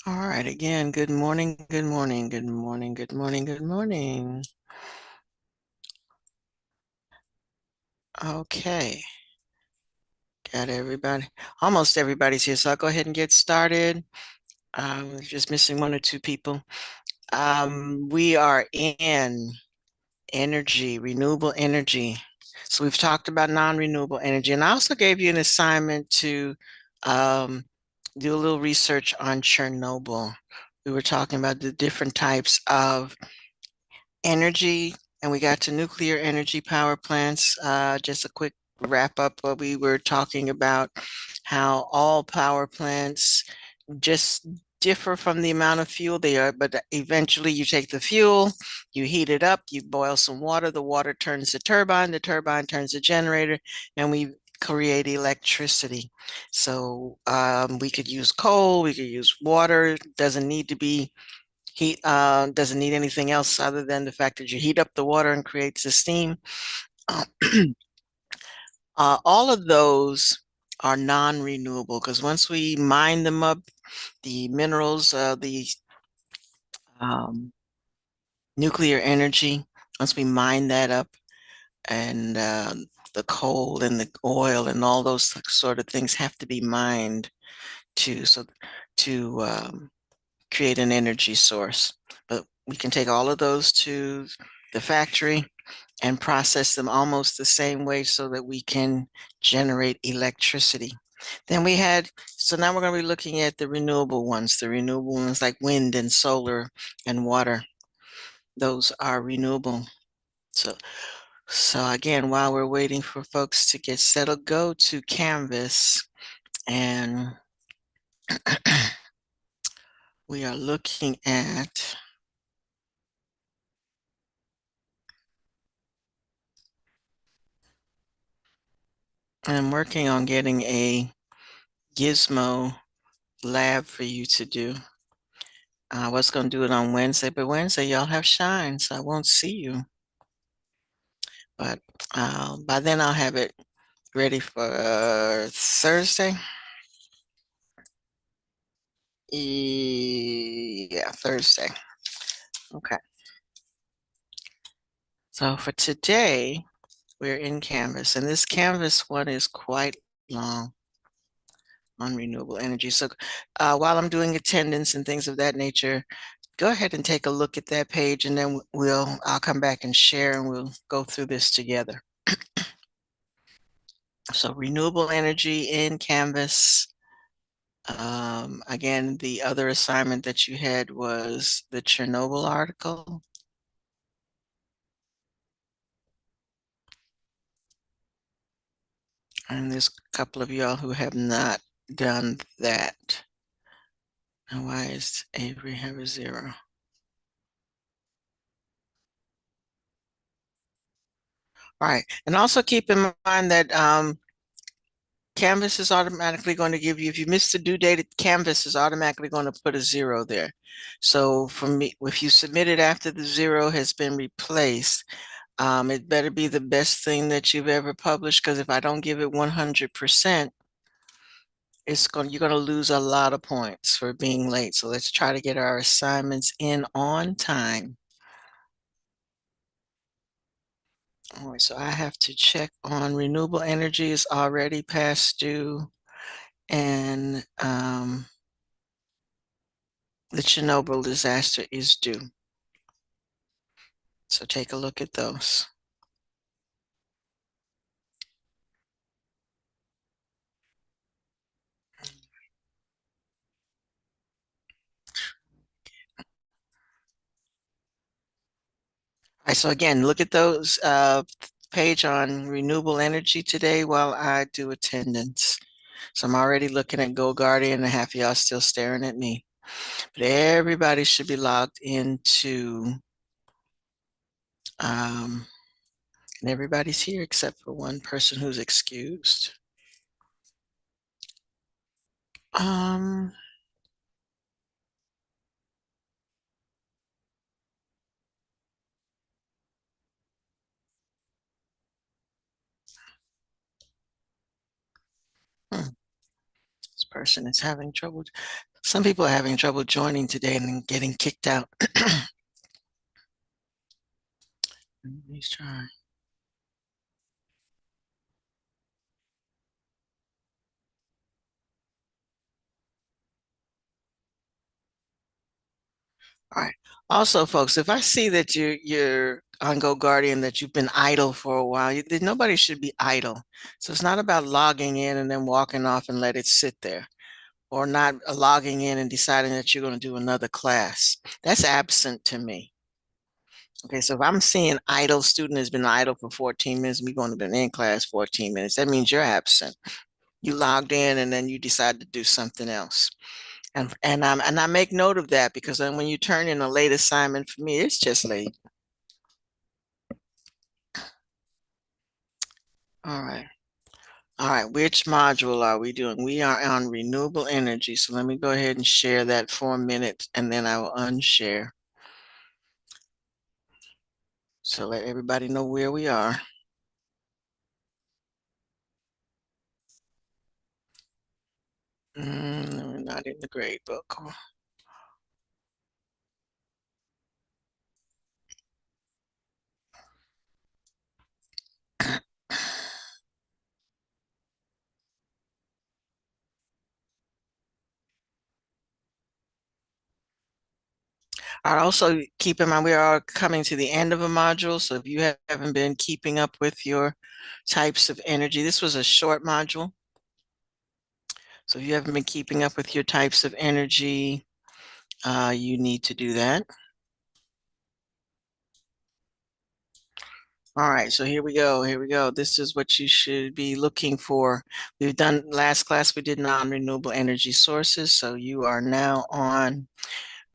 All right, again, good morning, good morning, good morning, good morning, good morning. Okay, got everybody. Almost everybody's here, so I'll go ahead and get started. Just missing one or two people. We are in energy, renewable energy. So we've talked about non-renewable energy, and I also gave you an assignment to um, do a little research on Chernobyl. We were talking about the different types of energy, and we got to nuclear energy power plants. Just a quick wrap up. We were talking about how all power plants just differ from the amount of fuel they are, but eventually you take the fuel, you heat it up, you boil some water, the water turns the turbine turns the generator, and we create electricity. So we could use coal, we could use water, doesn't need to be heat, doesn't need anything else other than the fact that you heat up the water and creates the steam. Uh, all of those are non-renewable because once we mine them up, the minerals, the um, nuclear energy, once we mine that up and the coal and the oil and all those sort of things have to be mined to create an energy source. But we can take all of those to the factory and process them almost the same way so that we can generate electricity. Then we had, so now we're going to be looking at the renewable ones like wind and solar and water. Those are renewable. So, so again, while we're waiting for folks to get settled, go to Canvas and we are looking at, I'm working on getting a Gizmo lab for you to do. I was going to do it on Wednesday, but Wednesday y'all have shine, so I won't see you. But by then I'll have it ready for Thursday. Yeah, Thursday. Okay. So for today, we're in Canvas, and this Canvas one is quite long on renewable energy. So while I'm doing attendance and things of that nature, go ahead and take a look at that page, and then I'll come back and share, and we'll go through this together. So renewable energy in Canvas. Again, the other assignment that you had was the Chernobyl article. And there's a couple of y'all who have not done that. And why is Avery have a 0? All right. And also keep in mind that Canvas is automatically going to give you, if you miss the due date, Canvas is automatically going to put a 0 there. So for me, if you submit it after the 0 has been replaced, it better be the best thing that you've ever published, because if I don't give it 100%, you're going to lose a lot of points for being late. So let's try to get our assignments in on time. All right, so I have to check on renewable energy is already past due, and the Chernobyl disaster is due. So take a look at those. All right, so again, look at those page on renewable energy today while I do attendance. So I'm already looking at Go Guardian and half of y'all still staring at me. But everybody should be logged into, um, and everybody's here except for one person who's excused. Um, this person is having trouble. Some people are having trouble joining today and then getting kicked out. Let's try. All right. Also, folks, if I see that you're on GoGuardian that you've been idle for a while, then nobody should be idle. So it's not about logging in and then walking off and let it sit there, or not logging in and deciding that you're going to do another class. That's absent to me. Okay, so if I'm seeing idle student has been idle for 14 minutes, we've only been in class 14 minutes, that means you're absent. You logged in and then you decide to do something else. And I make note of that because then when you turn in a late assignment for me, it's just late. All right. All right. Which module are we doing? We are on renewable energy. So let me go ahead and share that for a minute and then I will unshare. So let everybody know where we are. We're not in the grade book. I also keep in mind we are coming to the end of a module. So if you haven't been keeping up with your types of energy, this was a short module. So if you haven't been keeping up with your types of energy, you need to do that. All right, so here we go. Here we go. This is what you should be looking for. We've done last class, we did non-renewable energy sources. So you are now on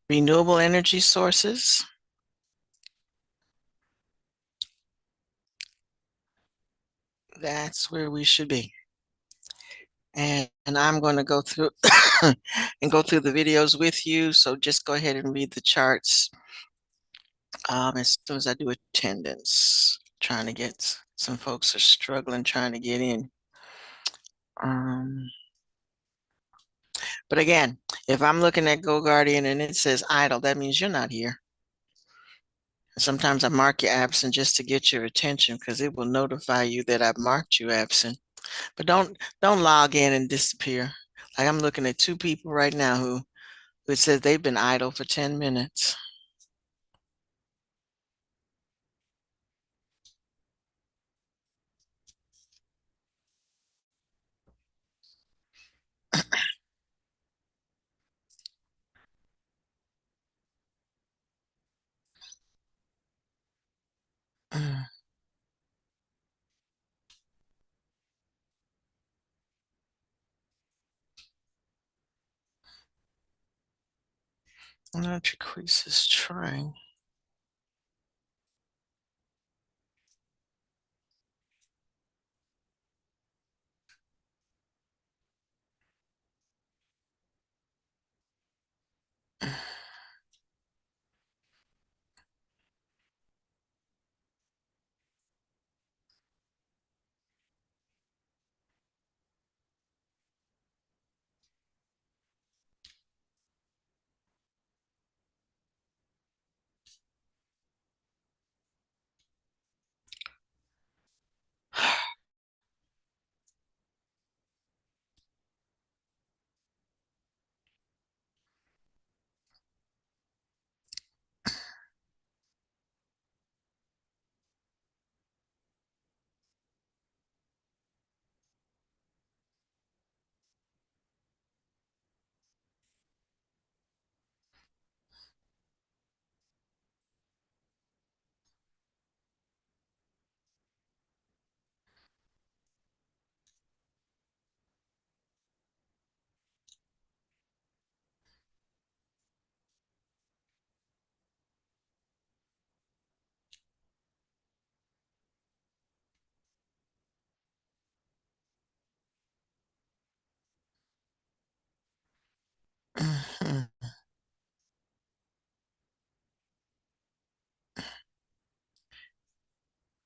renewable energy sources. That's where we should be. And I'm going to go through and go through the videos with you. So just go ahead and read the charts as soon as I do attendance. Trying to get some folks are struggling trying to get in. Um, but again, if I'm looking at GoGuardian and it says idle, that means you're not here. Sometimes I mark you absent just to get your attention because it will notify you that I've marked you absent. But don't log in and disappear. Like I'm looking at two people right now who it says they've been idle for 10 minutes. I'm not Jaquise is trying.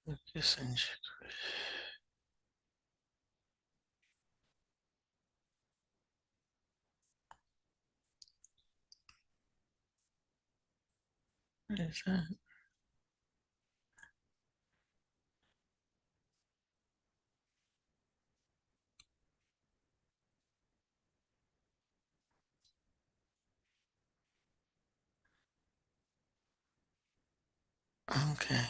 Lucas and What is that? Okay.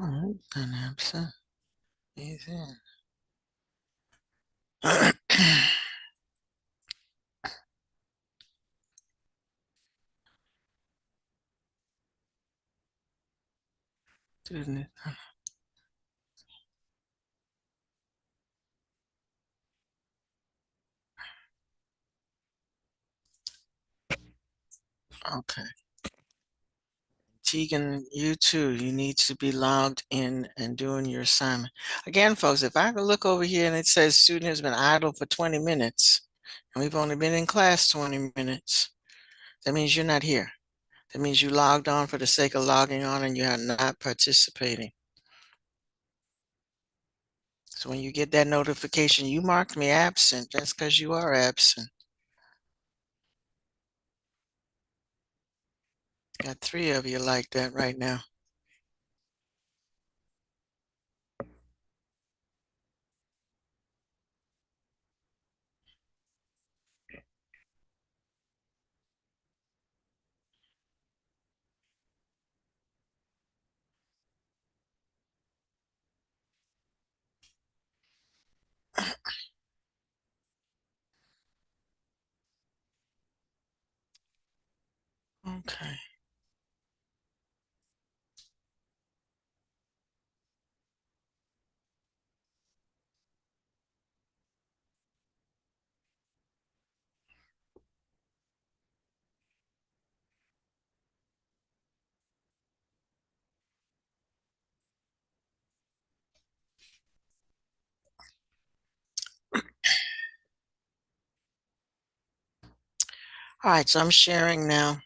All right, synapse. He's in. Okay. Tegan, you too. You need to be logged in and doing your assignment. Again, folks, if I could look over here and it says student has been idle for 20 minutes, and we've only been in class 20 minutes, that means you're not here. That means you logged on for the sake of logging on and you are not participating. So when you get that notification, you marked me absent. That's because you are absent. Got 3 of you like that right now. Okay. All right, so I'm sharing now.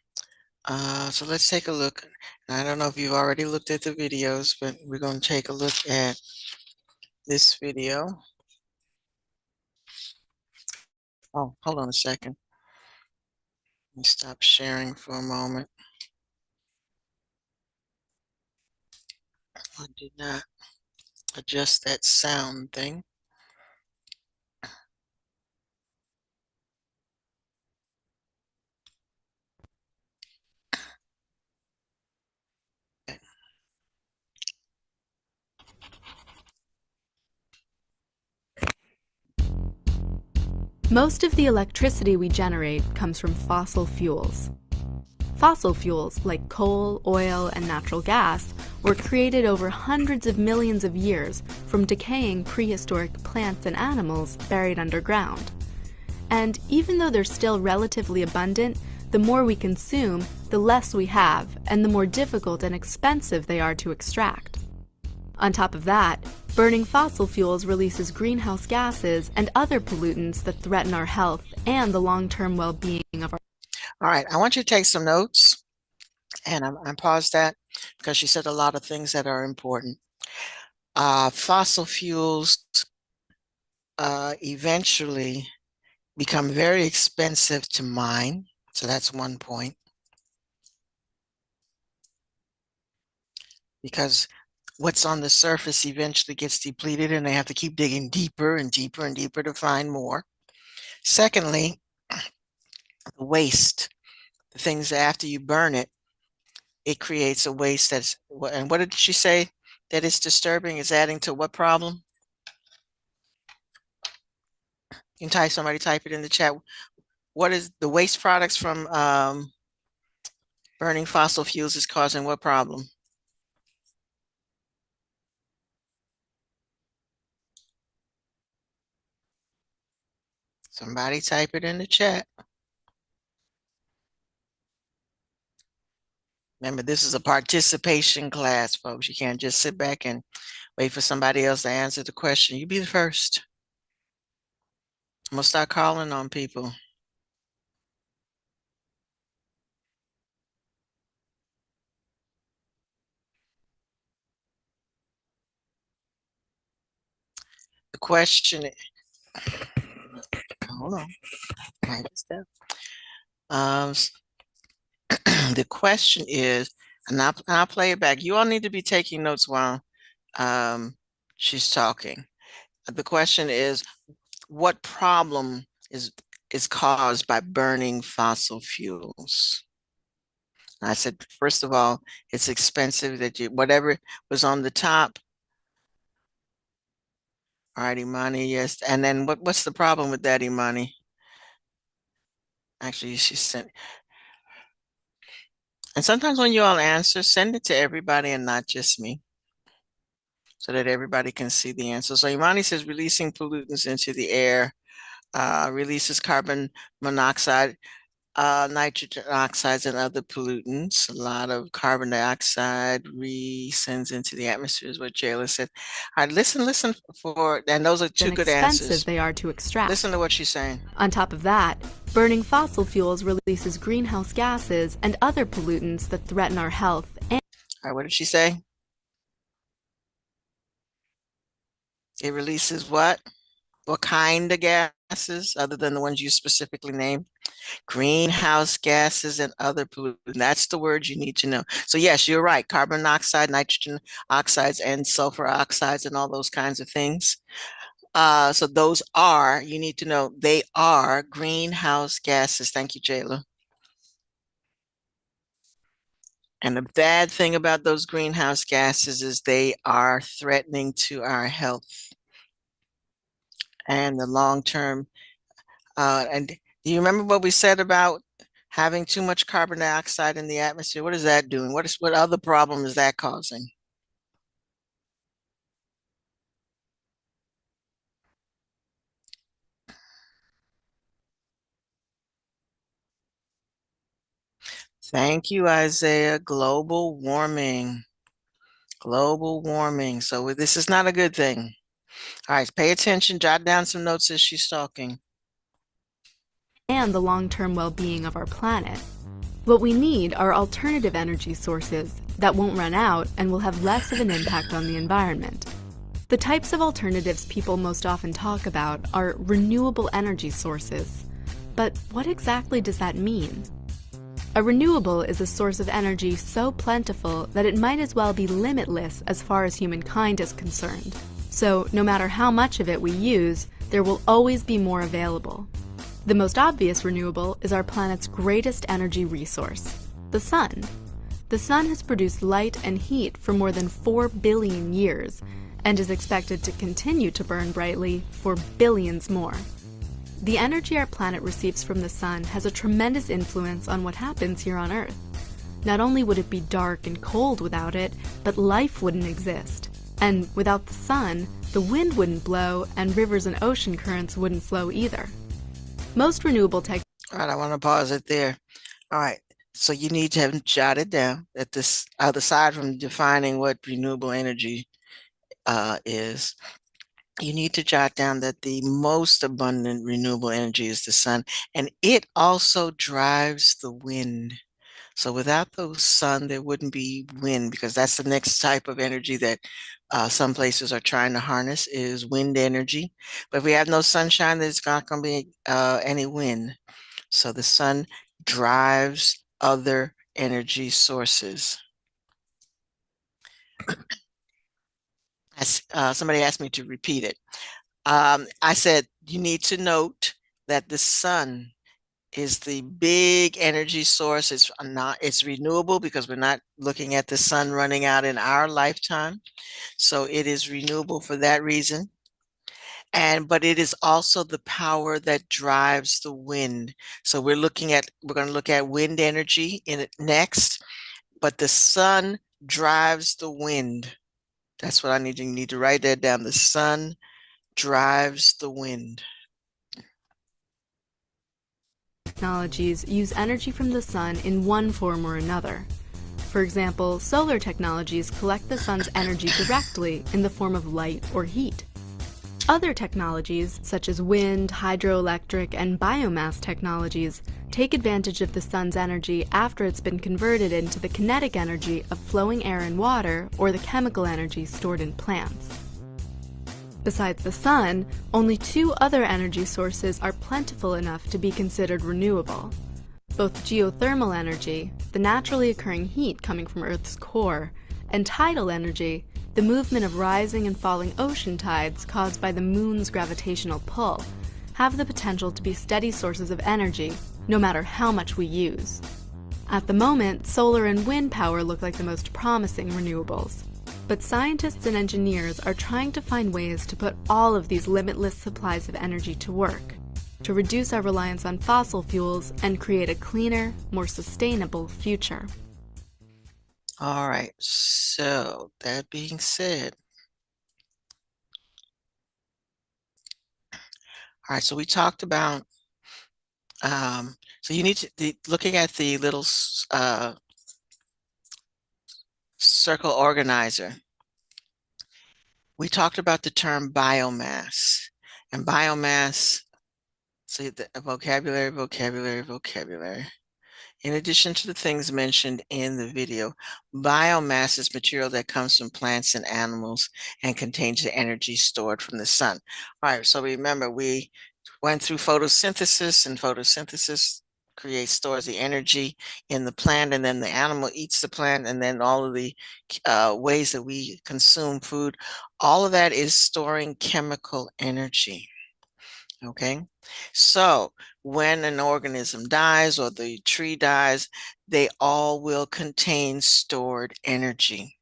So let's take a look. I don't know if you've already looked at the videos, but we're going to take a look at this video. Oh, hold on a second. Let me stop sharing for a moment. I did not adjust that sound thing. Most of the electricity we generate comes from fossil fuels. Fossil fuels, like coal, oil, and natural gas, were created over hundreds of millions of years from decaying prehistoric plants and animals buried underground. And even though they're still relatively abundant, the more we consume, the less we have, and the more difficult and expensive they are to extract. On top of that, burning fossil fuels releases greenhouse gases and other pollutants that threaten our health and the long-term well-being of our... All right, I want you to take some notes, and I paused that because she said a lot of things that are important. Fossil fuels eventually become very expensive to mine. So that's one point. Because what's on the surface eventually gets depleted and they have to keep digging deeper and deeper and deeper to find more. Secondly, the waste, the things that after you burn it, it creates a waste that's, and what did she say that is disturbing is adding to what problem? You can type it in the chat. What is the waste products from burning fossil fuels is causing what problem? Somebody type it in the chat. Remember, this is a participation class, folks. You can't just sit back and wait for somebody else to answer the question. You be the first. I'm gonna start calling on people. The question, hold on. Um, the question is, and I'll play it back. You all need to be taking notes while she's talking. The question is, what problem is caused by burning fossil fuels? And I said, first of all, it's expensive that whatever was on the top. All right, Imani, yes. And then what's the problem with that, Imani? Actually, she sent, and sometimes when you all answer, send it to everybody and not just me, so that everybody can see the answer. So Imani says releasing pollutants into the air releases carbon monoxide, nitrogen oxides, and other pollutants. A lot of carbon dioxide sends into the atmosphere, is what Jayla said. All right, listen and those are two good expensive answers. they are to extract. Listen to what she's saying. On top of that, burning fossil fuels releases greenhouse gases and other pollutants that threaten our health. All right, what did she say? It releases what? What kind of gases, other than the ones you specifically named? Greenhouse gases and other pollutants. That's the word you need to know. So yes, you're right. Carbon monoxide, nitrogen oxides, and sulfur oxides, and all those kinds of things. So those are, you need to know, they are greenhouse gases. Thank you, Jayla. And the bad thing about those greenhouse gases is they are threatening to our health and the long term. And do you remember what we said about having too much carbon dioxide in the atmosphere? What is that doing? What other problem is that causing? Thank you, Isaiah. Global warming. Global warming. So this is not a good thing. All right, pay attention, jot down some notes as she's talking. And the long-term well-being of our planet. What we need are alternative energy sources that won't run out and will have less of an impact on the environment. The types of alternatives people most often talk about are renewable energy sources. But what exactly does that mean? A renewable is a source of energy so plentiful that it might as well be limitless as far as humankind is concerned. So no matter how much of it we use, there will always be more available. The most obvious renewable is our planet's greatest energy resource, the sun. The sun has produced light and heat for more than 4 billion years and is expected to continue to burn brightly for billions more. The energy our planet receives from the sun has a tremendous influence on what happens here on Earth. Not only would it be dark and cold without it, but life wouldn't exist. And without the sun, the wind wouldn't blow and rivers and ocean currents wouldn't flow either. Most renewable tech. All right, I want to pause it there. All right, so you need to have jotted down that this, aside from defining what renewable energy is, you need to jot down that the most abundant renewable energy is the sun, and it also drives the wind. So without the sun, there wouldn't be wind, because that's the next type of energy that some places are trying to harness is wind energy. But if we have no sunshine, there's not going to be any wind. So the sun drives other energy sources. Somebody asked me to repeat it. I said, you need to note that the sun is the big energy source. It's renewable because we're not looking at the sun running out in our lifetime. So it is renewable for that reason. but it is also the power that drives the wind. So we're going to look at wind energy in it next, but the sun drives the wind. That's what you need to write that down. The sun drives the wind. Technologies use energy from the sun in one form or another. For example, solar technologies collect the sun's energy directly in the form of light or heat. Other technologies, such as wind, hydroelectric, and biomass technologies, take advantage of the sun's energy after it's been converted into the kinetic energy of flowing air and water or the chemical energy stored in plants. Besides the sun, only two other energy sources are plentiful enough to be considered renewable. Both geothermal energy, the naturally occurring heat coming from Earth's core, and tidal energy, the movement of rising and falling ocean tides caused by the moon's gravitational pull, have the potential to be steady sources of energy, no matter how much we use. At the moment, solar and wind power look like the most promising renewables. But scientists and engineers are trying to find ways to put all of these limitless supplies of energy to work, to reduce our reliance on fossil fuels and create a cleaner, more sustainable future. All right, so that being said, all right, so we talked about, so you need to, looking at the little circle organizer, we talked about the term biomass. And biomass, so the vocabulary, vocabulary, vocabulary. In addition to the things mentioned in the video, biomass is material that comes from plants and animals and contains the energy stored from the sun. All right, so remember, we went through photosynthesis, and photosynthesis stores the energy in the plant, and then the animal eats the plant, and then all of the ways that we consume food, all of that is storing chemical energy. Okay, so when an organism dies or the tree dies, they all will contain stored energy.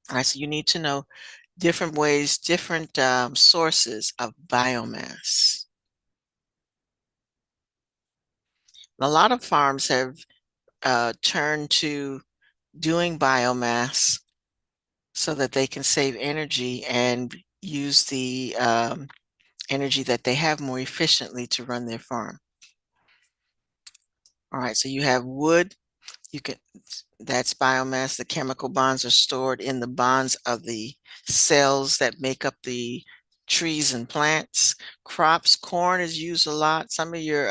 All right, so you need to know different ways, different sources of biomass. A lot of farms have turned to doing biomass so that they can save energy and use the energy that they have more efficiently to run their farm. All right, so you have wood, that's biomass. The chemical bonds are stored in the bonds of the cells that make up the trees and plants. Crops, corn is used a lot. Some of your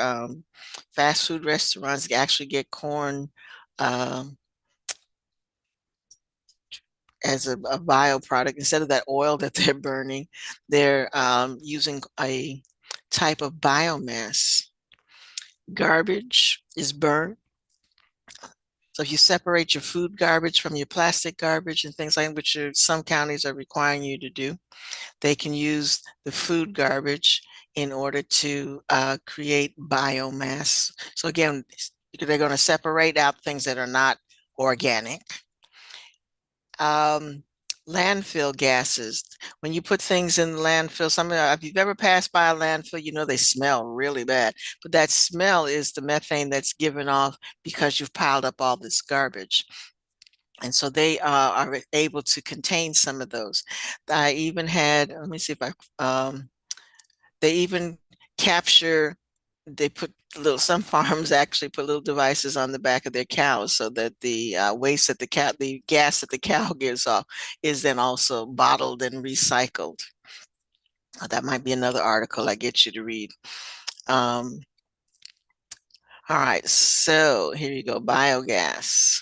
fast food restaurants actually get corn as a bioproduct. Instead of that oil that they're burning, they're using a type of biomass. Garbage is burned. So if you separate your food garbage from your plastic garbage and things like that, which some counties are requiring you to do, they can use the food garbage in order to create biomass. So again, they're going to separate out things that are not organic. Landfill gases. When you put things in the landfill, if you've ever passed by a landfill, you know they smell really bad. But that smell is the methane that's given off because you've piled up all this garbage. And so they are able to contain some of those. I even had, let me see if they even capture, some farms actually put little devices on the back of their cows so that the waste that the gas that the cow gives off is then also bottled and recycled. That might be another article I get you to read. All right, so here you go, biogas.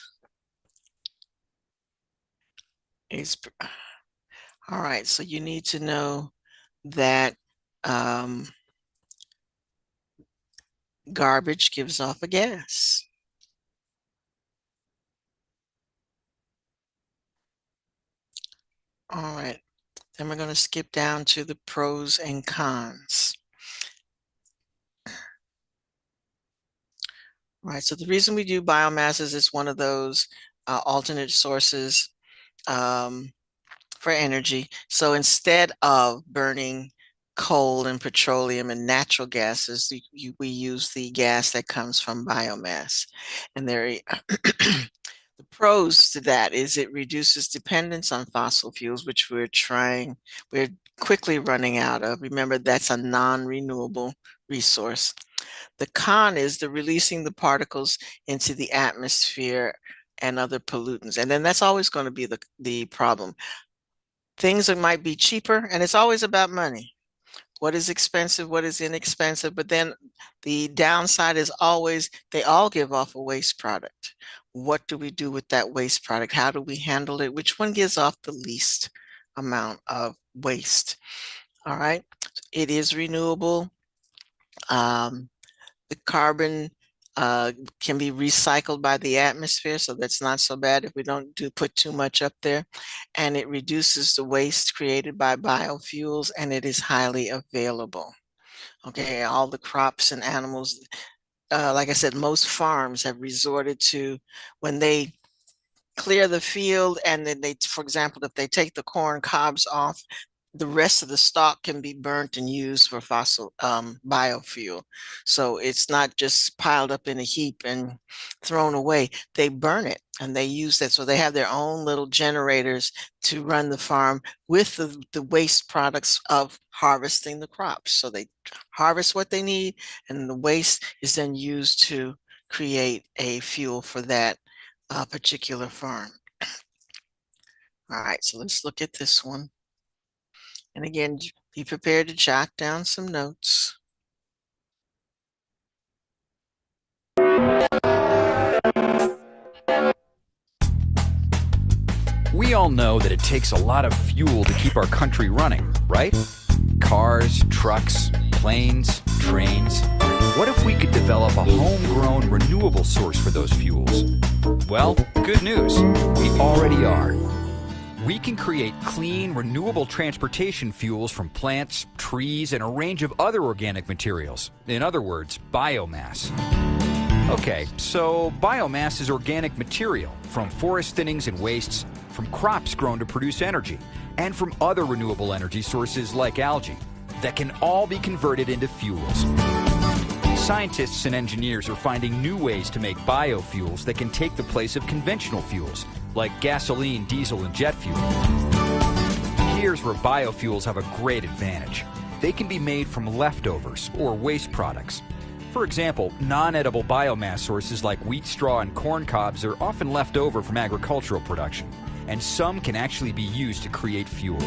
All right, so you need to know that garbage gives off a gas. All right, then we're going to skip down to the pros and cons. All right, so the reason we do biomass is it's one of those alternate sources for energy. So instead of burning coal and petroleum and natural gases, we use the gas that comes from biomass. And there, the pros to that is it reduces dependence on fossil fuels, which we're quickly running out of. Remember, that's a non-renewable resource. The con is the releasing the particles into the atmosphere and other pollutants. And then that's always going to be the problem. Things that might be cheaper, and it's always about money. What is expensive, what is inexpensive, but then the downside is always they all give off a waste product. What do we do with that waste product? How do we handle it? Which one gives off the least amount of waste? All right, it is renewable. The carbon can be recycled by the atmosphere, so that's not so bad if we don't put too much up there. And it reduces the waste created by biofuels, and it is highly available. Okay, all the crops and animals, like I said, most farms have resorted to when they clear the field and then they, for example, if they take the corn cobs off, the rest of the stalk can be burnt and used for fossil biofuel. So it's not just piled up in a heap and thrown away. They burn it and they use that. So they have their own little generators to run the farm with the waste products of harvesting the crops. So they harvest what they need, and the waste is then used to create a fuel for that particular farm. All right, so let's look at this one. And again, be prepared to jot down some notes. We all know that it takes a lot of fuel to keep our country running, right? Cars, trucks, planes, trains. What if we could develop a homegrown renewable source for those fuels? Well, good news. We already are. We can create clean, renewable transportation fuels from plants, trees, and a range of other organic materials. In other words, biomass. Okay, so biomass is organic material from forest thinnings and wastes, from crops grown to produce energy, and from other renewable energy sources like algae that can all be converted into fuels. Scientists and engineers are finding new ways to make biofuels that can take the place of conventional fuels, like gasoline, diesel, and jet fuel. Here's where biofuels have a great advantage. They can be made from leftovers or waste products. For example, non-edible biomass sources like wheat straw and corn cobs are often left over from agricultural production, and some can actually be used to create fuel.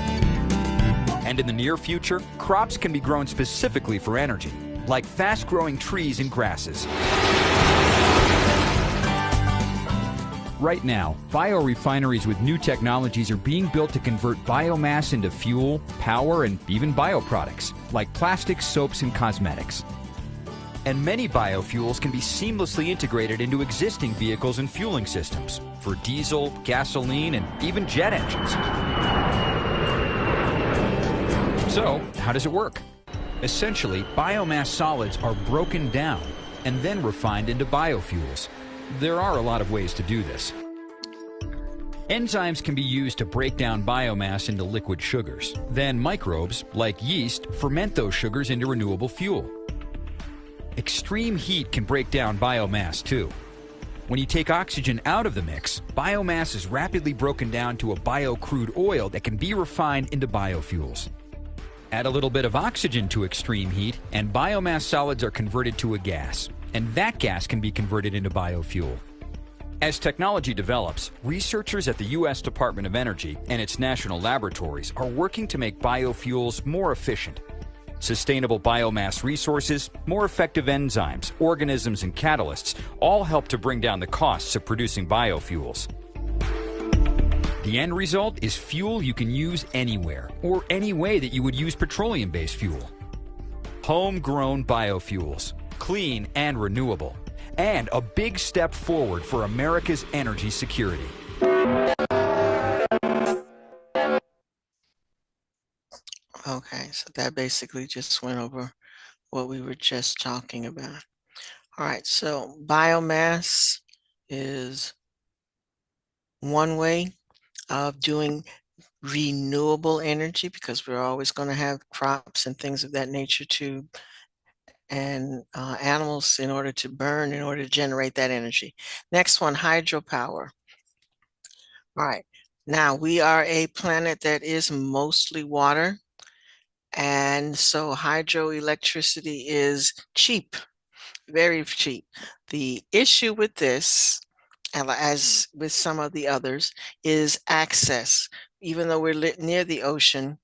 And in the near future, crops can be grown specifically for energy, like fast-growing trees and grasses. Right now, biorefineries with new technologies are being built to convert biomass into fuel, power, and even bioproducts, like plastics, soaps, and cosmetics. And many biofuels can be seamlessly integrated into existing vehicles and fueling systems for diesel, gasoline, and even jet engines. So, how does it work? Essentially, biomass solids are broken down and then refined into biofuels. There are a lot of ways to do this. Enzymes can be used to break down biomass into liquid sugars. Then microbes, like yeast, ferment those sugars into renewable fuel. Extreme heat can break down biomass too. When you take oxygen out of the mix, biomass is rapidly broken down to a bio-crude oil that can be refined into biofuels. Add a little bit of oxygen to extreme heat, and biomass solids are converted to a gas, and that gas can be converted into biofuel. As technology develops, researchers at the U.S. Department of Energy and its national laboratories are working to make biofuels more efficient. Sustainable biomass resources, more effective enzymes, organisms, and catalysts all help to bring down the costs of producing biofuels. The end result is fuel you can use anywhere, or any way that you would use petroleum-based fuel. Homegrown biofuels, clean and renewable, and a big step forward for America's energy security. Okay, so that basically just went over what we were just talking about. All right, so biomass is one way of doing renewable energy because we're always going to have crops and things of that nature too, and animals in order to burn, in order to generate that energy. Next one, hydropower. All right. Now we are a planet that is mostly water. And so hydroelectricity is cheap, very cheap. The issue with this, as with some of the others, is access. Even though we're near the ocean,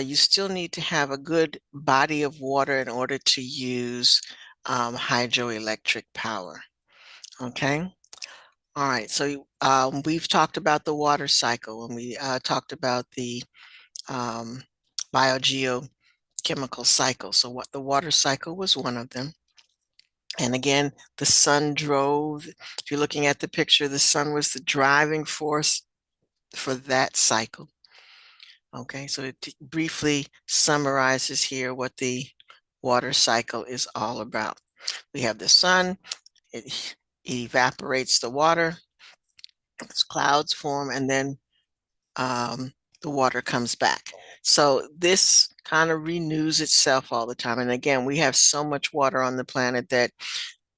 you still need to have a good body of water in order to use hydroelectric power. Okay. All right. So we've talked about the water cycle and we talked about the um, biogeochemical cycle. So what the water cycle was one of them. And again, the sun drove. If you're looking at the picture, the sun was the driving force for that cycle. Okay, so it briefly summarizes here what the water cycle is all about. We have the sun, it evaporates the water, clouds form, and then the water comes back. So this kind of renews itself all the time. And again, we have so much water on the planet that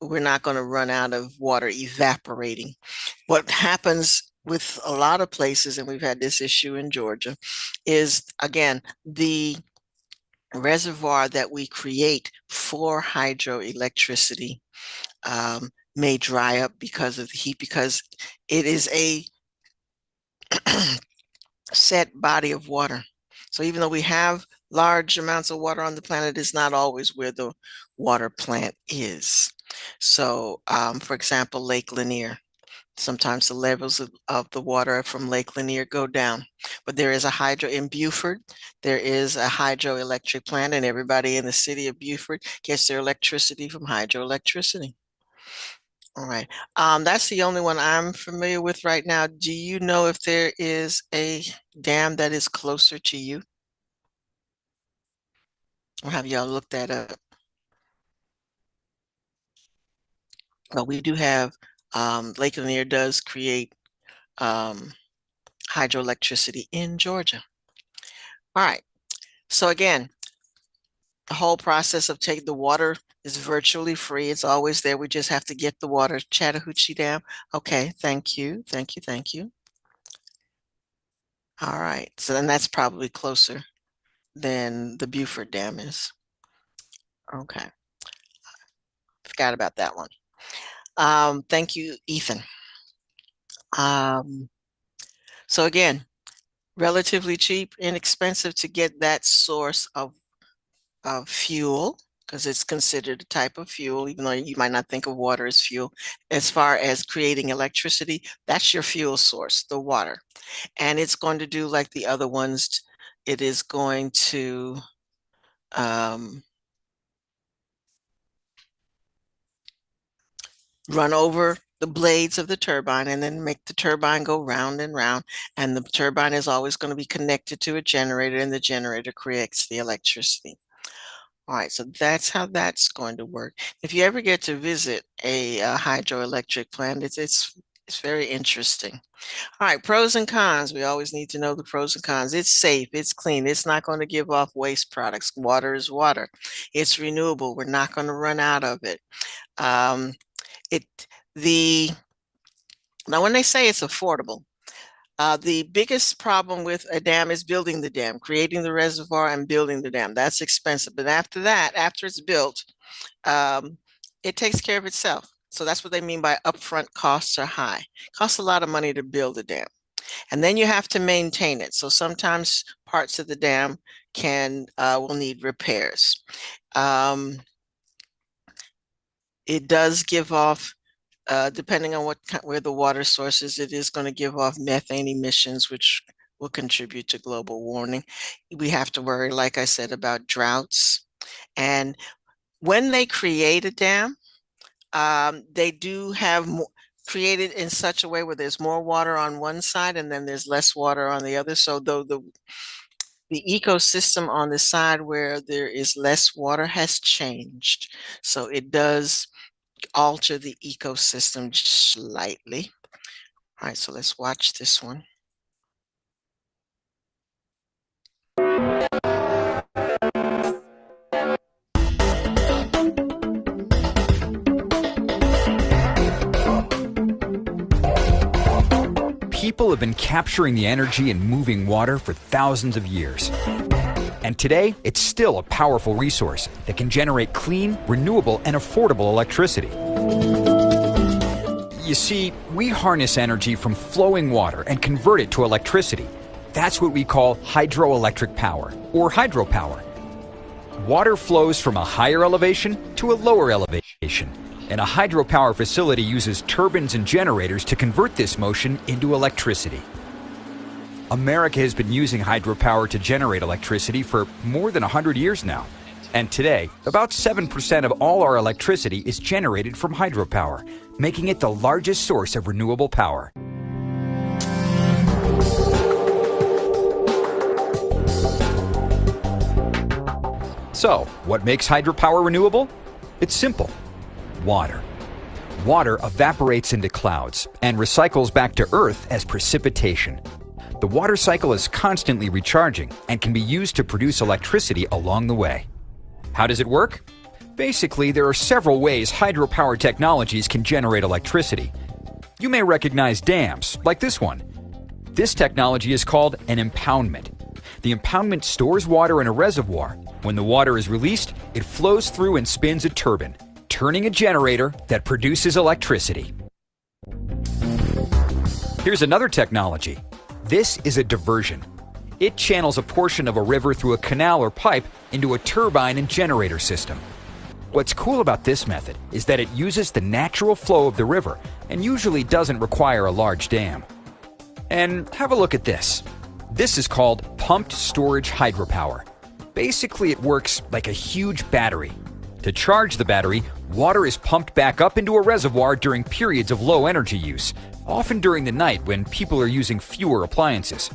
we're not going to run out of water evaporating. What happens with a lot of places, and we've had this issue in Georgia, is again, the reservoir that we create for hydroelectricity may dry up because of the heat, because it is a set body of water. So even though we have large amounts of water on the planet, it's not always where the water plant is. So, for example, Lake Lanier. Sometimes the levels of the water from Lake Lanier go down. But there is a hydro in Beaufort. There is a hydroelectric plant, and everybody in the city of Beaufort gets their electricity from hydroelectricity. All right. That's the only one I'm familiar with right now. Do you know if there is a dam that is closer to you? Or have y'all looked that up? Well, we do have Lake Lanier does create um, hydroelectricity in Georgia. All right. So again, the whole process of taking the water is virtually free. It's always there. We just have to get the water. Chattahoochee Dam. Okay, thank you. Thank you. Thank you. All right. So then that's probably closer than the Beaufort Dam is. Okay. Forgot about that one. Thank you, Ethan. Um, so again, relatively cheap, inexpensive to get that source of fuel because it's considered a type of fuel, even though you might not think of water as fuel. As far as creating electricity, that's your fuel source, the water. And it's going to do like the other ones. It is going to um, run over the blades of the turbine and then make the turbine go round and round. And the turbine is always going to be connected to a generator, and the generator creates the electricity. All right, so that's how that's going to work. If you ever get to visit a hydroelectric plant, it's very interesting. All right, pros and cons. We always need to know the pros and cons. It's safe, it's clean, it's not going to give off waste products. Water is water. It's renewable. We're not going to run out of it. Um, it the Now when they say it's affordable, the biggest problem with a dam is building the dam, creating the reservoir and building the dam. That's expensive. But after that, after it's built, um, it takes care of itself. So that's what they mean by upfront costs are high. It costs a lot of money to build a dam. And then you have to maintain it. So sometimes parts of the dam will need repairs. Um, it does give off depending on where the water source is, it is going to give off methane emissions, which will contribute to global warming. We have to worry, like I said, about droughts. And when they create a dam, they do have created in such a way where there's more water on one side and then there's less water on the other. So though the ecosystem on the side where there is less water has changed. So it does alter the ecosystem just, slightly. All right, so let's watch this one. People have been capturing the energy and moving water for thousands of years. And today, it's still a powerful resource that can generate clean, renewable, and affordable electricity. You see, we harness energy from flowing water and convert it to electricity. That's what we call hydroelectric power, or hydropower. Water flows from a higher elevation to a lower elevation, and a hydropower facility uses turbines and generators to convert this motion into electricity. America has been using hydropower to generate electricity for more than 100 years now. And today, about 7% of all our electricity is generated from hydropower, making it the largest source of renewable power. So, what makes hydropower renewable? It's simple. Water. Water evaporates into clouds and recycles back to Earth as precipitation. The water cycle is constantly recharging and can be used to produce electricity along the way. How does it work? Basically, there are several ways hydropower technologies can generate electricity. You may recognize dams, like this one. This technology is called an impoundment. The impoundment stores water in a reservoir. When the water is released, it flows through and spins a turbine, turning a generator that produces electricity. Here's another technology. This is a diversion. It channels a portion of a river through a canal or pipe into a turbine and generator system. What's cool about this method is that it uses the natural flow of the river and usually doesn't require a large dam. And have a look at this. This is called pumped storage hydropower. Basically, it works like a huge battery. To charge the battery, water is pumped back up into a reservoir during periods of low energy use, often during the night when people are using fewer appliances.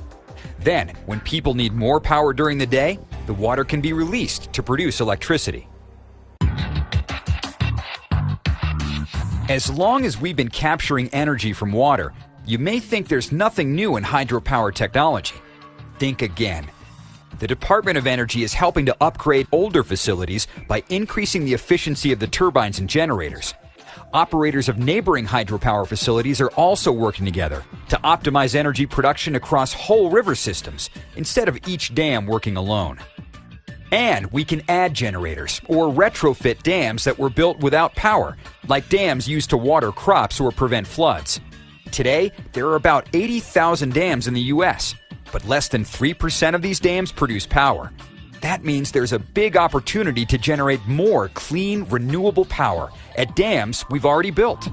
Then, when people need more power during the day, the water can be released to produce electricity. As long as we've been capturing energy from water, you may think there's nothing new in hydropower technology. Think again. The Department of Energy is helping to upgrade older facilities by increasing the efficiency of the turbines and generators. Operators of neighboring hydropower facilities are also working together to optimize energy production across whole river systems instead of each dam working alone. And we can add generators or retrofit dams that were built without power, like dams used to water crops or prevent floods. Today, there are about 80,000 dams in the U.S., but less than 3% of these dams produce power. That means there's a big opportunity to generate more clean, renewable power at dams we've already built.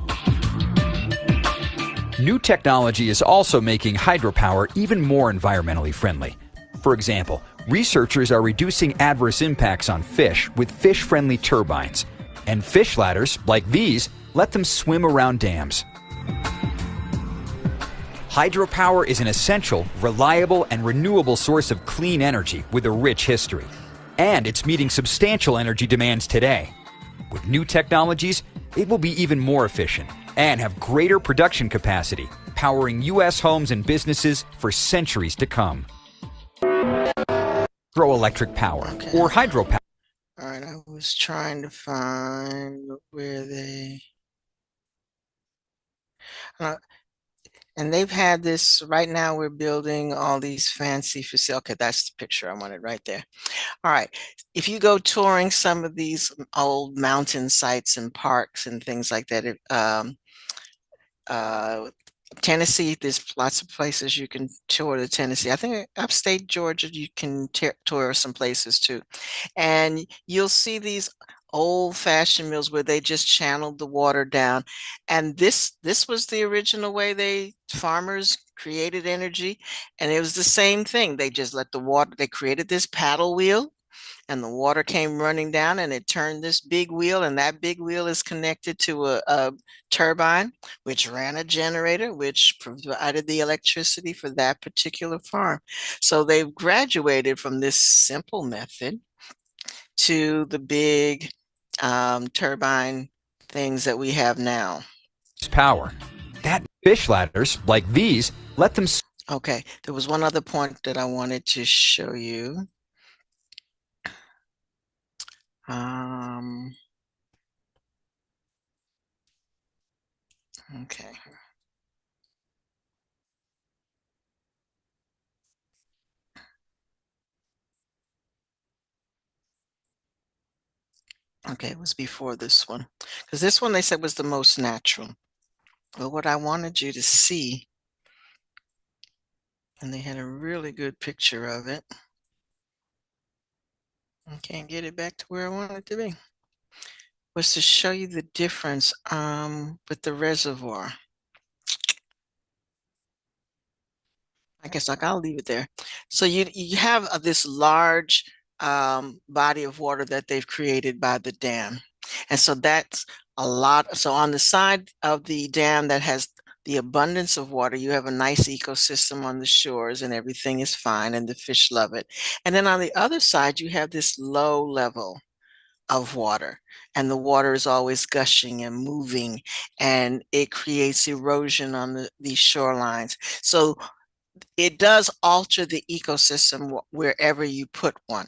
New technology is also making hydropower even more environmentally friendly. For example, researchers are reducing adverse impacts on fish with fish-friendly turbines. And fish ladders, like these, let them swim around dams. Hydropower is an essential, reliable, and renewable source of clean energy with a rich history. And it's meeting substantial energy demands today. With new technologies, it will be even more efficient and have greater production capacity, powering U.S. homes and businesses for centuries to come. Hydroelectric power, or hydropower. All right, I was trying to find where they... And they've had this, right now we're building all these fancy facilities. Okay, that's the picture I wanted right there. All right, if you go touring some of these old mountain sites and parks and things like that, Tennessee, there's lots of places you can tour the Tennessee. I think upstate Georgia, you can tour some places too. And you'll see these old-fashioned mills where they just channeled the water down. And this was the original way farmers created energy. And it was the same thing. They just let the water, they created this paddle wheel, and the water came running down and it turned this big wheel, and that big wheel is connected to a turbine, which ran a generator, which provided the electricity for that particular farm. So they've graduated from this simple method to the big turbine things that we have now. Power. That fish ladders, like these, let them... Okay, there was one other point that I wanted to show you. Um, okay. Okay, it was before this one. Because this one they said was the most natural. But what I wanted you to see, and they had a really good picture of it. I can't get it back to where I want it to be. Was to show you the difference with the reservoir. I guess I'll leave it there. So you have this large body of water that they've created by the dam. And so that's a lot. So on the side of the dam that has the abundance of water, you have a nice ecosystem on the shores and everything is fine and the fish love it. And then on the other side, you have this low level of water, and the water is always gushing and moving, and it creates erosion on these shorelines. So it does alter the ecosystem wherever you put one.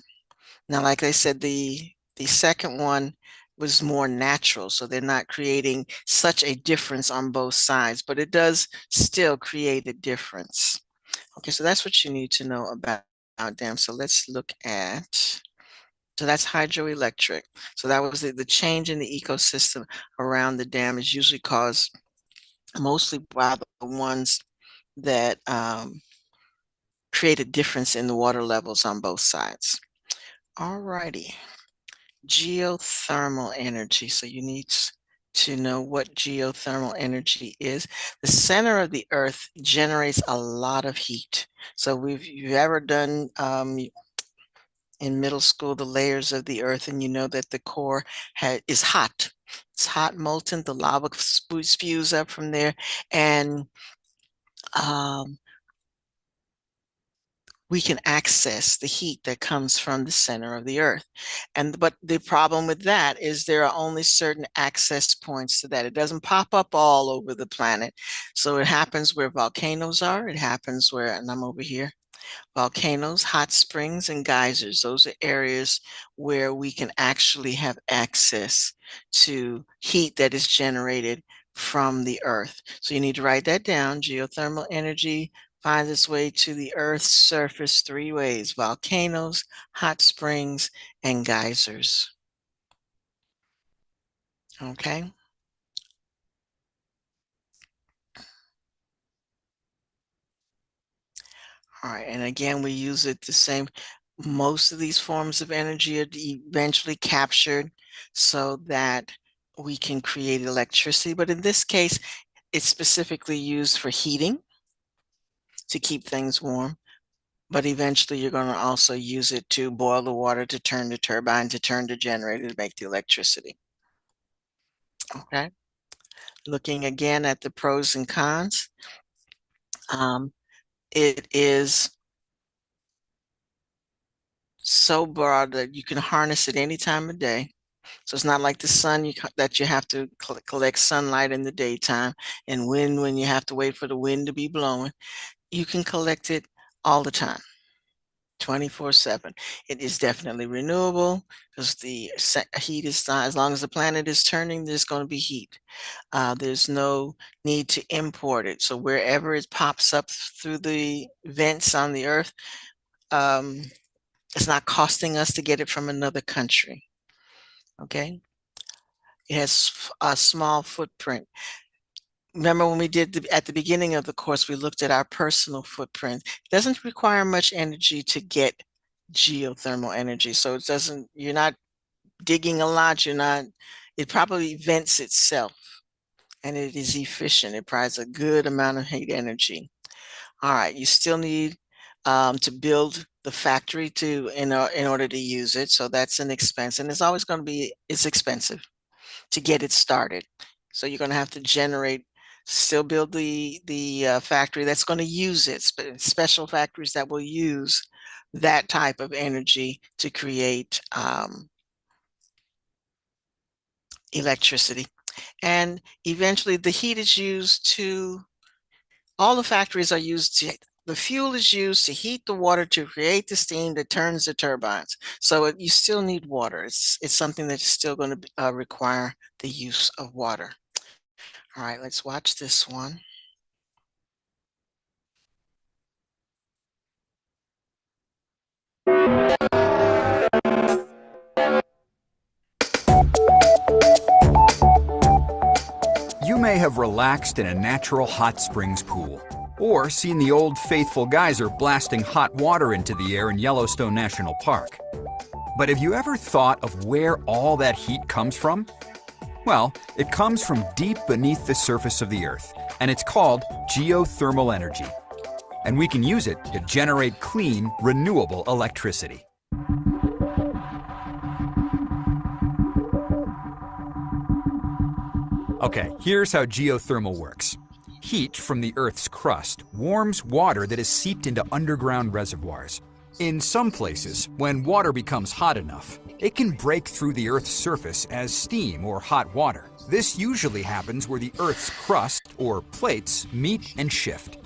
Now, like I said, the second one was more natural, so they're not creating such a difference on both sides, but it does still create a difference. Okay, so that's what you need to know about dams. So let's look at, so that's hydroelectric. So that was the change in the ecosystem around the dam is usually caused mostly by the ones that create a difference in the water levels on both sides. All righty. Geothermal energy. So you need to know what geothermal energy is. The center of the earth generates a lot of heat. So you've ever done in middle school the layers of the earth, and you know that the core is hot. It's hot, molten. The lava spews up from there, and um, we can access the heat that comes from the center of the earth. But the problem with that is there are only certain access points to that. It doesn't pop up all over the planet. So it happens where volcanoes are. It happens where, and I'm over here, volcanoes, hot springs, and geysers. Those are areas where we can actually have access to heat that is generated from the earth. So you need to write that down. Geothermal energy finds its way to the earth's surface three ways: volcanoes, hot springs, and geysers. Okay. All right, and again, we use it the same. Most of these forms of energy are eventually captured so that we can create electricity. But in this case, it's specifically used for heating to keep things warm. But eventually, you're going to also use it to boil the water, to turn the turbine, to turn the generator, to make the electricity. Okay. Looking again at the pros and cons, it is so broad that you can harness it any time of day. So it's not like the sun that you have to collect sunlight in the daytime and wind when you have to wait for the wind to be blowing. You can collect it all the time, 24/7. It is definitely renewable because the heat is not, as long as the planet is turning, there's going to be heat. There's no need to import it. So wherever it pops up through the vents on the earth, um, it's not costing us to get it from another country. Okay. It has a small footprint. Remember when we did at the beginning of the course, we looked at our personal footprint. It doesn't require much energy to get geothermal energy. So it doesn't, you're not digging a lot, it probably vents itself and it is efficient. It provides a good amount of heat energy. All right, you still need to build the factory in order to use it. So that's an expense, and it's always going to be, it's expensive to get it started. So you're going to have to still build the factory that's going to use it, special factories that will use that type of energy to create electricity. And eventually the heat is used to, all the factories are used to the fuel is used to heat the water to create the steam that turns the turbines. So you still need water. It's something that's still going to require the use of water. All right, let's watch this one. You may have relaxed in a natural hot springs pool, or seen the old faithful geyser blasting hot water into the air in Yellowstone National Park. But have you ever thought of where all that heat comes from? Well, it comes from deep beneath the surface of the Earth, and it's called geothermal energy. And we can use it to generate clean, renewable electricity. Okay, here's how geothermal works. Heat from the Earth's crust warms water that has seeped into underground reservoirs. In some places, when water becomes hot enough, it can break through the Earth's surface as steam or hot water. This usually happens where the Earth's crust, or plates, meet and shift.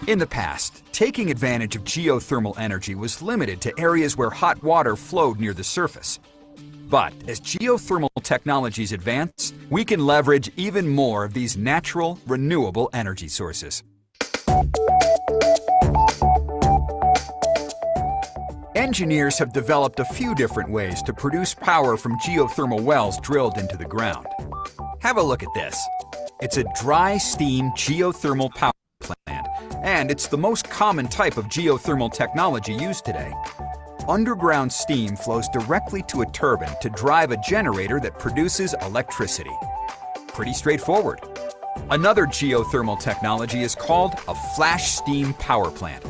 In the past, taking advantage of geothermal energy was limited to areas where hot water flowed near the surface. But as geothermal technologies advance, we can leverage even more of these natural, renewable energy sources. Engineers have developed a few different ways to produce power from geothermal wells drilled into the ground. Have a look at this. It's a dry steam geothermal power plant, and it's the most common type of geothermal technology used today. Underground steam flows directly to a turbine to drive a generator that produces electricity. Pretty straightforward. Another geothermal technology is called a flash steam power plant.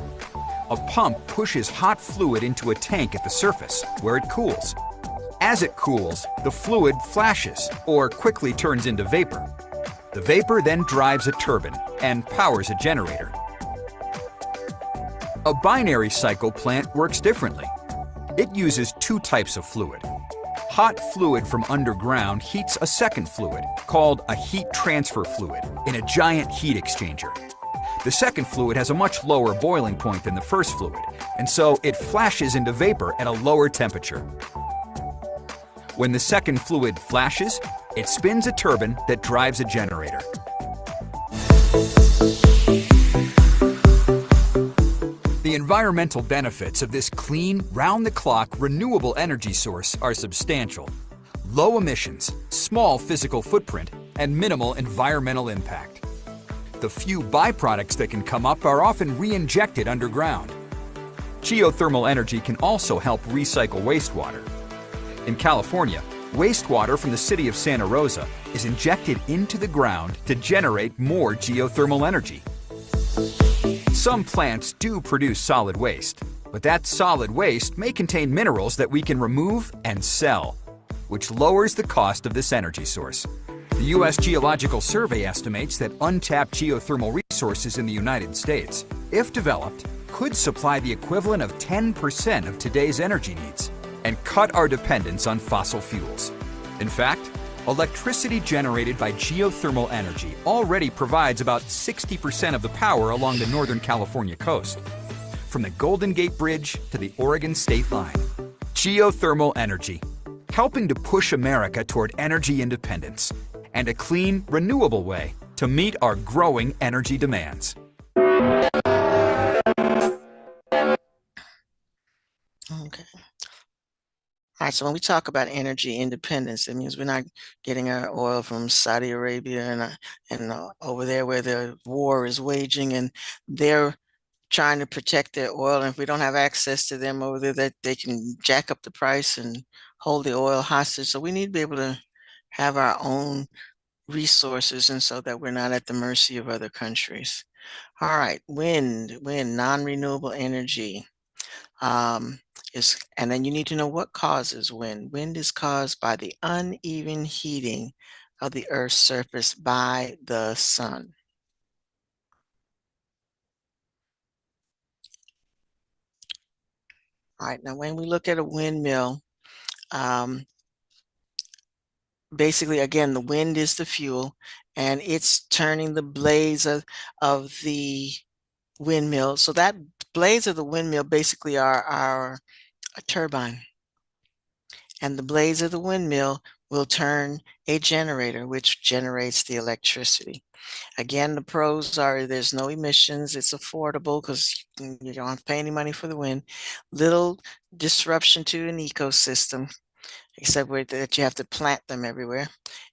A pump pushes hot fluid into a tank at the surface, where it cools. As it cools, the fluid flashes, or quickly turns into vapor. The vapor then drives a turbine and powers a generator. A binary cycle plant works differently. It uses two types of fluid. Hot fluid from underground heats a second fluid, called a heat transfer fluid, in a giant heat exchanger. The second fluid has a much lower boiling point than the first fluid, and so it flashes into vapor at a lower temperature. When the second fluid flashes, it spins a turbine that drives a generator. The environmental benefits of this clean, round-the-clock, renewable energy source are substantial. Low emissions, small physical footprint, and minimal environmental impact. The few byproducts that can come up are often re-injected underground. Geothermal energy can also help recycle wastewater. In California, wastewater from the city of Santa Rosa is injected into the ground to generate more geothermal energy. Some plants do produce solid waste, but that solid waste may contain minerals that we can remove and sell, which lowers the cost of this energy source. The U.S. Geological Survey estimates that untapped geothermal resources in the United States, if developed, could supply the equivalent of 10% of today's energy needs and cut our dependence on fossil fuels. In fact, electricity generated by geothermal energy already provides about 60% of the power along the Northern California coast, from the Golden Gate Bridge to the Oregon state line. Geothermal energy, helping to push America toward energy independence and a clean, renewable way to meet our growing energy demands. Okay. All right, so when we talk about energy independence, it means we're not getting our oil from Saudi Arabia and over there where the war is waging, and they're trying to protect their oil. And if we don't have access to them over there, that they can jack up the price and hold the oil hostage. So we need to be able to have our own resources, and so that we're not at the mercy of other countries. All right, wind, non-renewable energy. And then you need to know what causes wind. Wind is caused by the uneven heating of the Earth's surface by the sun. All right, now when we look at a windmill, basically, again, the wind is the fuel, and it's turning the blades of the windmill. So that blades of the windmill basically are our a turbine. And the blades of the windmill will turn a generator, which generates the electricity. Again, the pros are there's no emissions, it's affordable because you don't have to pay any money for the wind. Little disruption to an ecosystem, except that you have to plant them everywhere.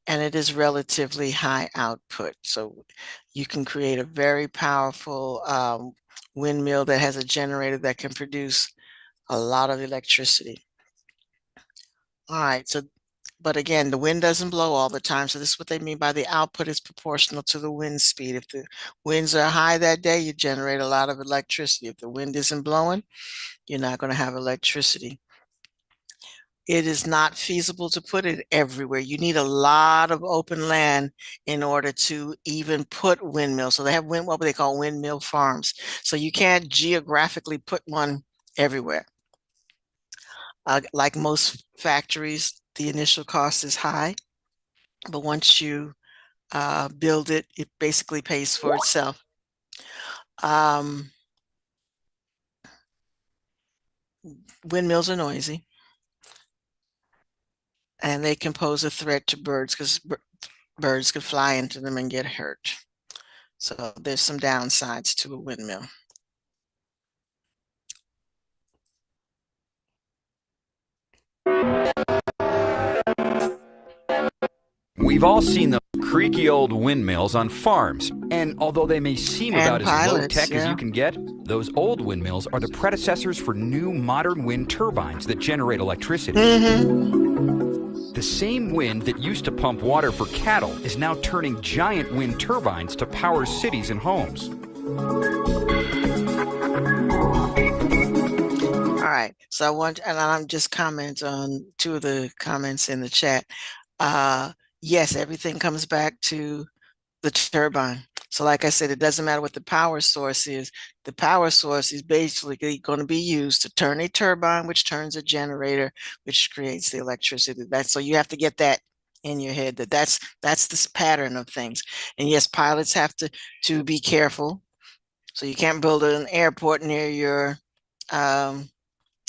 And it is relatively high output. So you can create a very powerful windmill that has a generator that can produce a lot of electricity. All right, so, but again, the wind doesn't blow all the time. So this is what they mean by the output is proportional to the wind speed. If the winds are high that day, you generate a lot of electricity. If the wind isn't blowing, you're not going to have electricity. It is not feasible to put it everywhere. You need a lot of open land in order to even put windmills. So they have what they call windmill farms. So you can't geographically put one everywhere. Like most factories, the initial cost is high, but once you build it, it basically pays for itself. Windmills are noisy, and they can pose a threat to birds because birds could fly into them and get hurt. So there's some downsides to a windmill. We've all seen the creaky old windmills on farms, and although they may seem about as low-tech as you can get, those old windmills are the predecessors for new modern wind turbines that generate electricity. The same wind that used to pump water for cattle is now turning giant wind turbines to power cities and homes. All right, so and I'm just comment on two of the comments in the chat. Yes, everything comes back to the turbine. So like I said, it doesn't matter what the power source is. The power source is basically going to be used to turn a turbine, which turns a generator, which creates the electricity. So you have to get that in your head, that's this pattern of things. And yes, pilots have to be careful. So you can't build an airport near your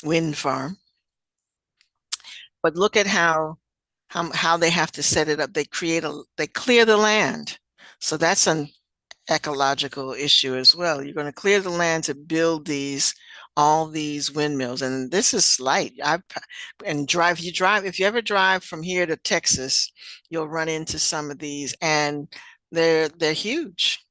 wind farm. But look at how they have to set it up. They clear the land. So that's an ecological issue as well. You're going to clear the land to build all these windmills. And this is slight. If you ever drive from here to Texas, you'll run into some of these, and they're huge.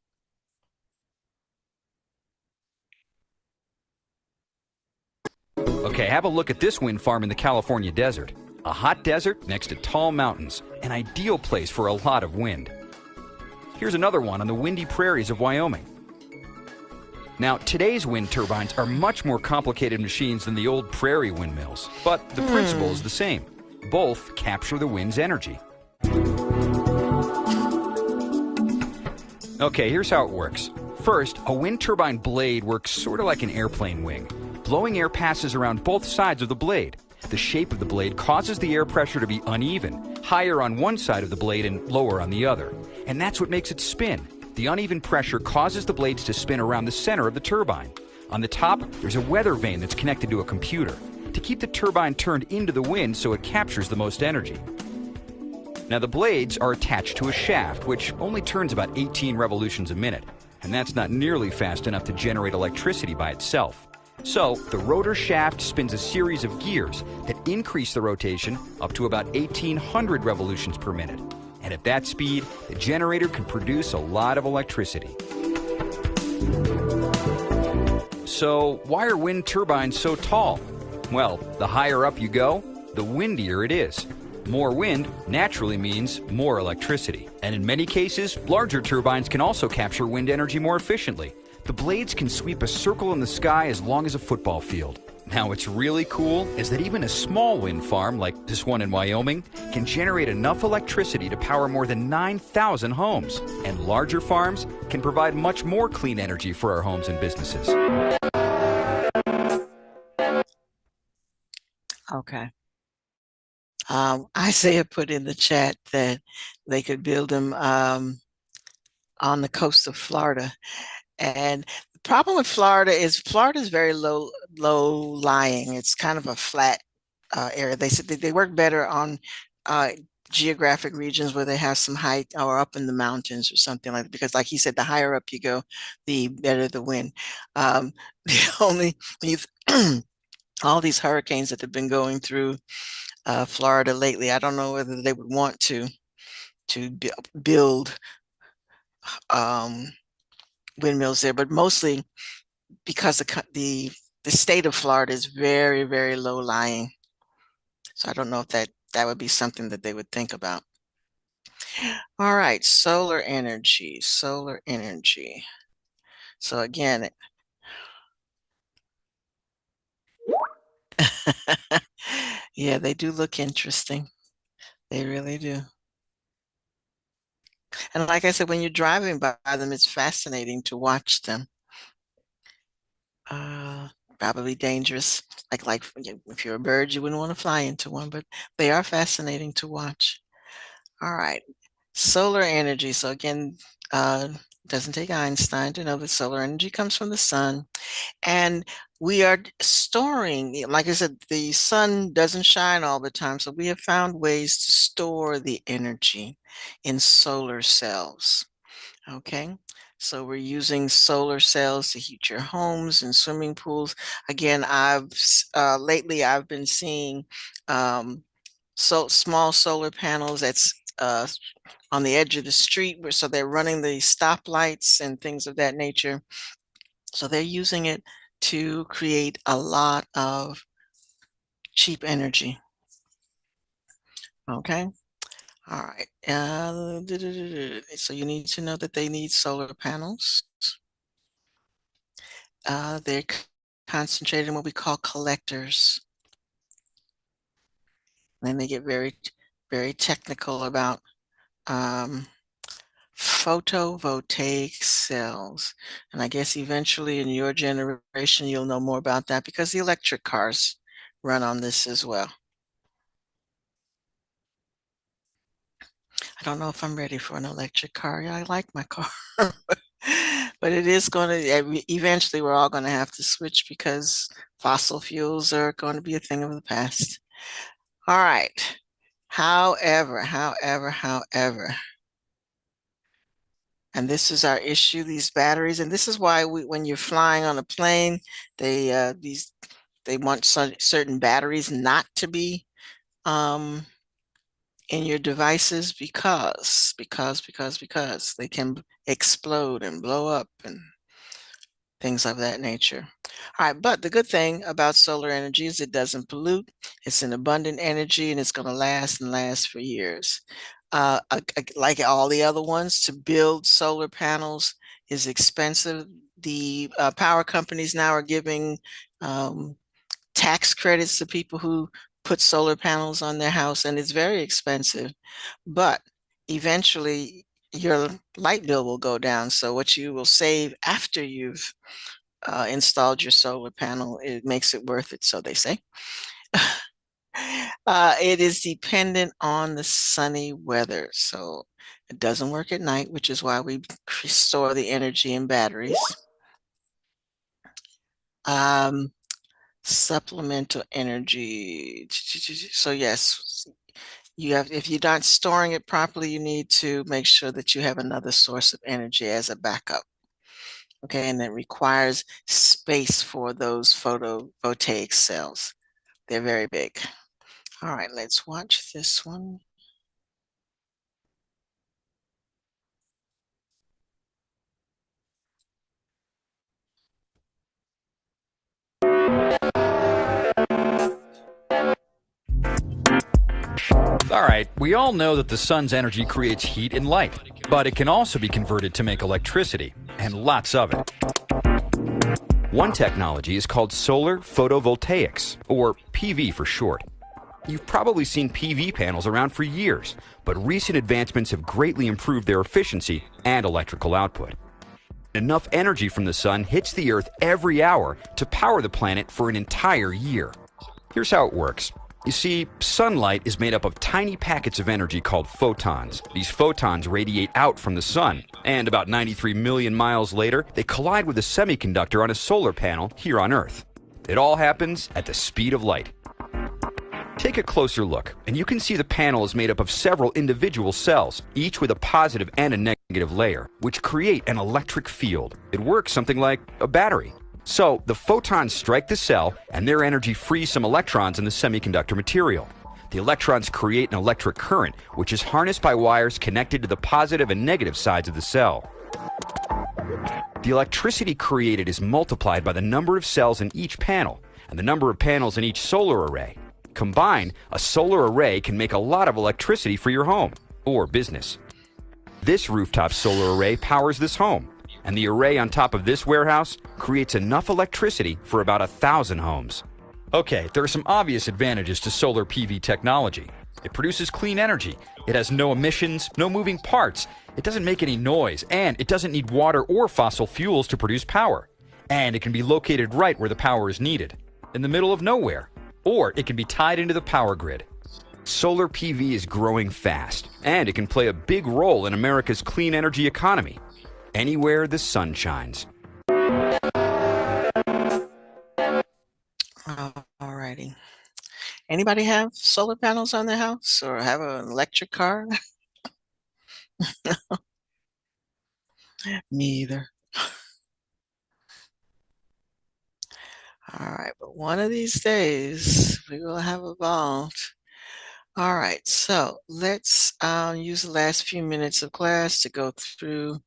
Okay, have a look at this wind farm in the California desert. A hot desert next to tall mountains, an ideal place for a lot of wind. Here's another one on the windy prairies of Wyoming. Now, today's wind turbines are much more complicated machines than the old prairie windmills, but the principle is the same. Both capture the wind's energy. Okay, here's how it works. First, a wind turbine blade works sort of like an airplane wing. Blowing air passes around both sides of the blade. The shape of the blade causes the air pressure to be uneven, higher on one side of the blade and lower on the other. And that's what makes it spin. The uneven pressure causes the blades to spin around the center of the turbine. On the top, there's a weather vane that's connected to a computer to keep the turbine turned into the wind so it captures the most energy. Now, the blades are attached to a shaft, which only turns about 18 revolutions a minute, and that's not nearly fast enough to generate electricity by itself. So, the rotor shaft spins a series of gears that increase the rotation up to about 1,800 revolutions per minute. And at that speed, the generator can produce a lot of electricity. So, why are wind turbines so tall? Well, the higher up you go, the windier it is. More wind naturally means more electricity. And in many cases, larger turbines can also capture wind energy more efficiently. The blades can sweep a circle in the sky as long as a football field. Now, what's really cool is that even a small wind farm, like this one in Wyoming, can generate enough electricity to power more than 9,000 homes. And larger farms can provide much more clean energy for our homes and businesses. Okay. Isaiah put in the chat that they could build them on the coast of Florida. And problem with Florida is very low lying. It's kind of a flat area. They said they work better on uh, geographic regions where they have some height or up in the mountains or something like that. Because, like he said, the higher up you go, the better the wind. The only you've all these hurricanes that have been going through Florida lately, I don't know whether they would want to build um, windmills there, but mostly because the state of Florida is very, very low lying. So I don't know if that would be something that they would think about. All right, solar energy, solar energy. So again, yeah, they do look interesting. They really do. And like I said, when you're driving by them, it's fascinating to watch them. Uh, Probably dangerous. If you're a bird, you wouldn't want to fly into one, but they are fascinating to watch. All right. Solar energy. So again, uh, doesn't take Einstein to know that solar energy comes from the sun. And we are storing, like I said, the sun doesn't shine all the time. So we have found ways to store the energy in solar cells. Okay. So we're using solar cells to heat your homes and swimming pools. Again, lately I've been seeing small solar panels that's on the edge of the street, so they're running the stoplights and things of that nature. So they're using it to create a lot of cheap energy. Okay. All right. So you need to know that they need solar panels. They're concentrated in what we call collectors. Then they get very, very technical about photovoltaic cells. And I guess eventually in your generation, you'll know more about that because the electric cars run on this as well. I don't know if I'm ready for an electric car. Yeah, I like my car. But it is going to, eventually we're all going to have to switch because fossil fuels are going to be a thing of the past. All right. However, and this is our issue, these batteries, and this is why when you're flying on a plane, they want certain batteries not to be in your devices because they can explode and blow up and things of that nature. All right, but the good thing about solar energy is it doesn't pollute. It's an abundant energy and it's going to last and last for years. Like all the other ones, to build solar panels is expensive. The power companies now are giving tax credits to people who put solar panels on their house, and it's very expensive. But eventually, your light bill will go down. So what you will save after you've installed your solar panel, it makes it worth it, so they say. It is dependent on the sunny weather. So it doesn't work at night, which is why we store the energy in batteries. Supplemental energy. So yes, if you're not storing it properly, you need to make sure that you have another source of energy as a backup. Okay, and it requires space for those photovoltaic cells. They're very big. All right, let's watch this one. All right, we all know that the sun's energy creates heat and light, but it can also be converted to make electricity, and lots of it. One technology is called solar photovoltaics, or PV for short. You've probably seen PV panels around for years, but recent advancements have greatly improved their efficiency and electrical output. Enough energy from the sun hits the Earth every hour to power the planet for an entire year. Here's how it works. You see, sunlight is made up of tiny packets of energy called photons. These photons radiate out from the sun, and about 93 million miles later, they collide with a semiconductor on a solar panel here on Earth. It all happens at the speed of light. Take a closer look, and you can see the panel is made up of several individual cells, each with a positive and a negative layer, which create an electric field. It works something like a battery. So, the photons strike the cell, and their energy frees some electrons in the semiconductor material. The electrons create an electric current, which is harnessed by wires connected to the positive and negative sides of the cell. The electricity created is multiplied by the number of cells in each panel, and the number of panels in each solar array. Combined, a solar array can make a lot of electricity for your home or business. This rooftop solar array powers this home, and the array on top of this warehouse creates enough electricity for about 1,000 homes. Okay, there are some obvious advantages to solar PV technology. It produces clean energy, it has no emissions, no moving parts, it doesn't make any noise, and it doesn't need water or fossil fuels to produce power. And it can be located right where the power is needed, in the middle of nowhere, or it can be tied into the power grid. Solar PV is growing fast, and it can play a big role in America's clean energy economy. Anywhere the sun shines. Alrighty. Anybody have solar panels on their house or have an electric car? Me either. All right, but one of these days we will have evolved. All right, so let's use the last few minutes of class to go through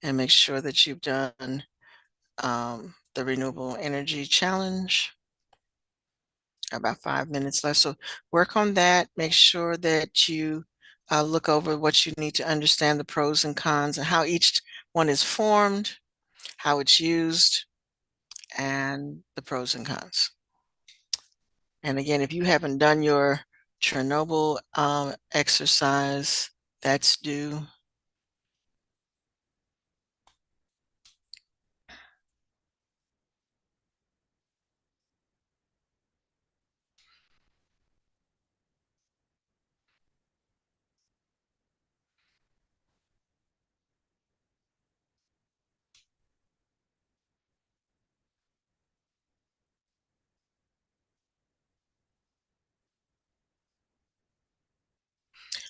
and make sure that you've done the renewable energy challenge. About 5 minutes left. So work on that. Make sure that you look over what you need to understand the pros and cons and how each one is formed, how it's used, and the pros and cons. And again, if you haven't done your Chernobyl exercise, that's due.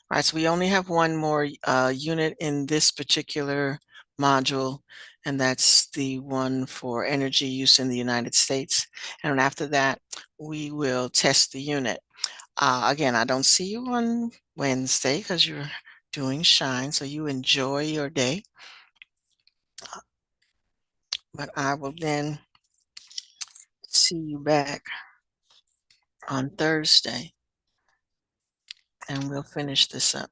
All right, so we only have one more unit in this particular module, and that's the one for energy use in the United States. And after that, we will test the unit. Again, I don't see you on Wednesday because you're doing Shine, so you enjoy your day. But I will then see you back on Thursday, and we'll finish this up.